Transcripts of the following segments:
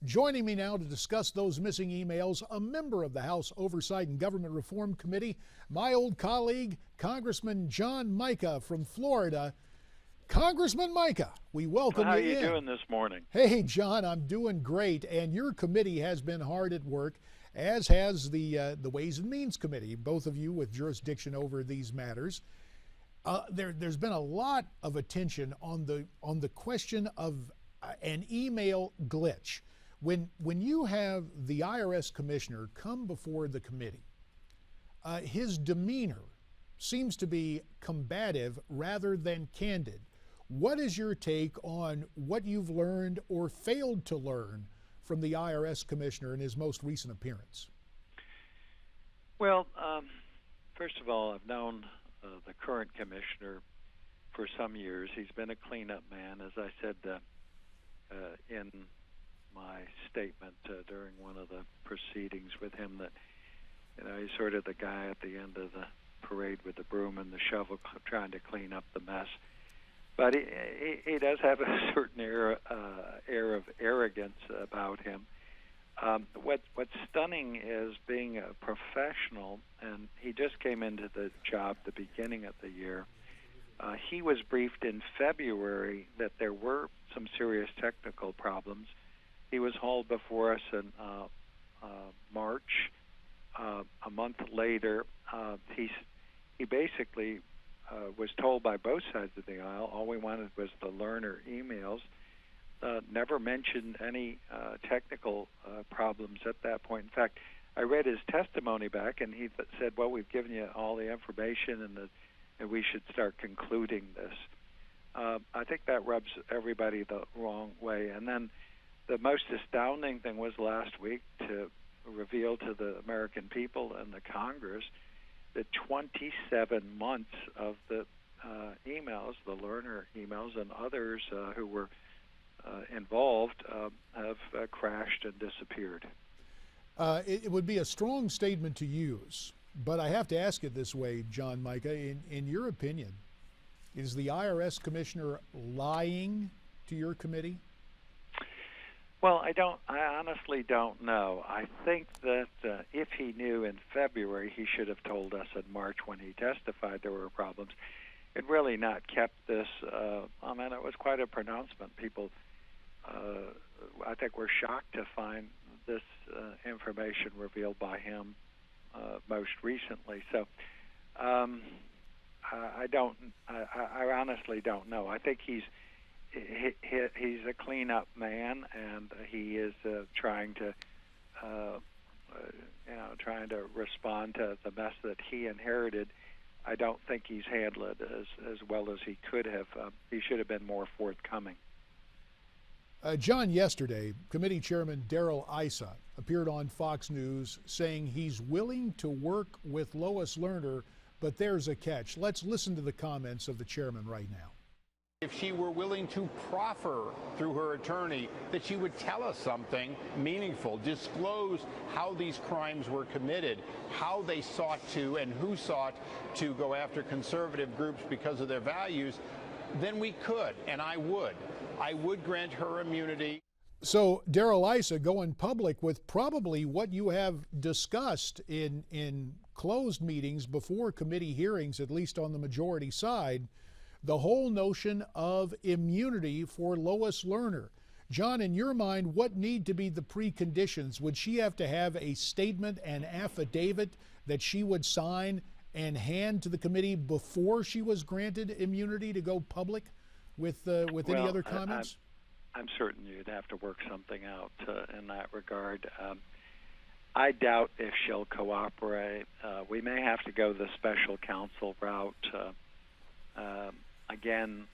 Joining me now to discuss those missing emails, a member of the House Oversight and Government Reform Committee, my old colleague, Congressman John Mica from Florida. Congressman Mica, we welcome you in. How are you doing this morning? Hey, John, I'm doing great, and your committee has been hard at work, as has the Ways and Means Committee, both of you with jurisdiction over these matters. There's been a lot of attention on the question of an email glitch. When you have the IRS commissioner come before the committee, his demeanor seems to be combative rather than candid. What is your take on what you've learned or failed to learn from the IRS commissioner in his most recent appearance? Well, first of all, I've known the current commissioner for some years. He's been a cleanup man, as I said in my statement during one of the proceedings with him, that he's sort of the guy at the end of the parade with the broom and the shovel trying to clean up the mess. But he does have a certain air of arrogance about him. What's stunning is being a professional, and he just came into the job the beginning of the year. He was briefed in February that there were some serious technical problems. He was hauled before us in March. A month later, he basically was told by both sides of the aisle all we wanted was the learner emails. Never mentioned any technical problems at that point. In fact, I read his testimony back, and he said, well, we've given you all the information, and we should start concluding this. I think that rubs everybody the wrong way. And then the most astounding thing was last week to reveal to the American people and the Congress that 27 months of the emails, the learner emails, and others who were involved have crashed and disappeared. It would be a strong statement to use, but I have to ask it this way, John Mica. In your opinion, is the IRS commissioner lying to your committee? Well, I honestly don't know. I think that if he knew in February, he should have told us in March when he testified there were problems. It really not kept this. I mean, it was quite a pronouncement. People, I think, were shocked to find this information revealed by him most recently. So I honestly don't know. I think he's a cleanup man, and he is trying to respond to the mess that he inherited. I don't think he's handled it as well as he could have. He should have been more forthcoming. John, yesterday, Committee Chairman Darrell Issa appeared on Fox News saying he's willing to work with Lois Lerner, but there's a catch. Let's listen to the comments of the chairman right now. If she were willing to proffer through her attorney that she would tell us something meaningful, disclose how these crimes were committed, how they sought to and who sought to go after conservative groups because of their values, then we could, and I would. I would grant her immunity. So Darrell Issa going public with probably what you have discussed in closed meetings before committee hearings, at least on the majority side, the whole notion of immunity for Lois Lerner. John, in your mind, what need to be the preconditions? Would she have to have a statement, an affidavit that she would sign and hand to the committee before she was granted immunity to go public with any other comments? I'm certain you'd have to work something out in that regard. I doubt if she'll cooperate. We may have to go the special counsel route. Again,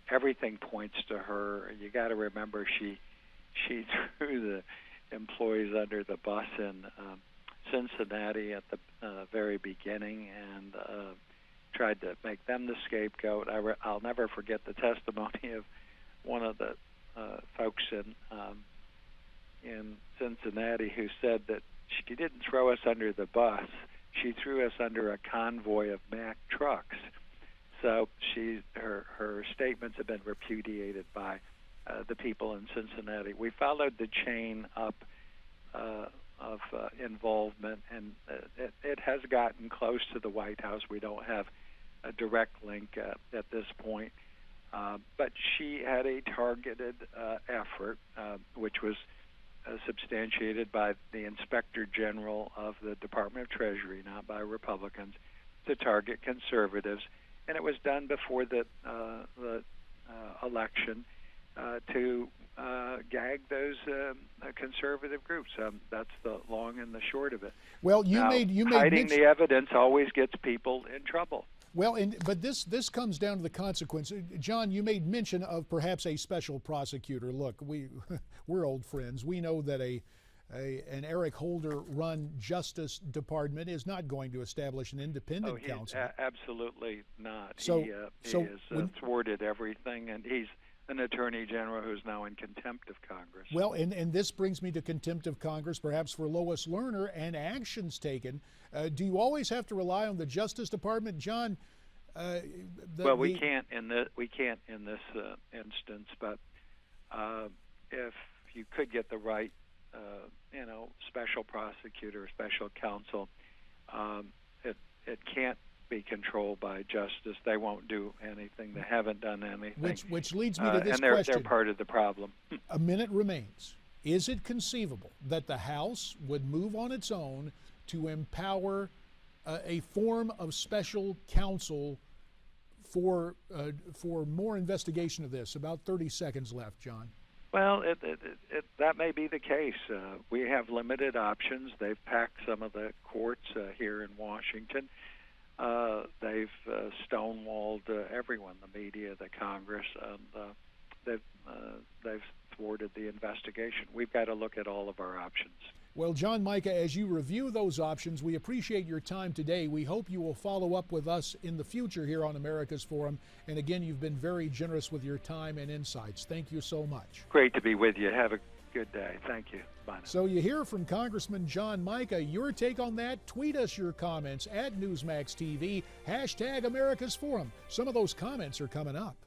everything points to her. You got to remember she threw the employees under the bus in Cincinnati at the very beginning and tried to make them the scapegoat. I'll never forget the testimony of one of the folks in Cincinnati who said that she didn't throw us under the bus. She threw us under a convoy of Mack trucks. So her statements have been repudiated by the people in Cincinnati. We followed the chain up of involvement, and it has gotten close to the White House. We don't have a direct link at this point, but she had a targeted effort, which was substantiated by the Inspector General of the Department of Treasury, not by Republicans, to target conservatives, and it was done before the election to gag those conservative groups. That's the long and the short of it. Well, you now, made hiding mention, the evidence always gets people in trouble. well, but this comes down to the consequence. John, you made mention of perhaps a special prosecutor. Look, we're old friends. We know that an Eric Holder-run Justice Department is not going to establish an independent counsel. Absolutely not. So, he so has thwarted everything, and he's an attorney general who's now in contempt of Congress. Well, and this brings me to contempt of Congress, perhaps for Lois Lerner and actions taken. Do you always have to rely on the Justice Department, John? We can't in this instance, but if you could get the right, special prosecutor, special counsel, it can't be controlled by justice. They won't do anything. They haven't done anything. Which leads me to this and they're question. part of the problem. A minute remains. Is it conceivable that the House would move on its own to empower a form of special counsel for more investigation of this? About 30 seconds left, John. Well, that may be the case. We have limited options. They've packed some of the courts here in Washington. They've stonewalled everyone, the media, the Congress, and they've thwarted the investigation. We've got to look at all of our options. Well, John Mica, as you review those options, we appreciate your time today. We hope you will follow up with us in the future here on America's Forum. And again, you've been very generous with your time and insights. Thank you so much. Great to be with you. Have a good day. Thank you. Bye now. So you hear from Congressman John Mica. Your take on that? Tweet us your comments at Newsmax TV, #America's Forum. Some of those comments are coming up.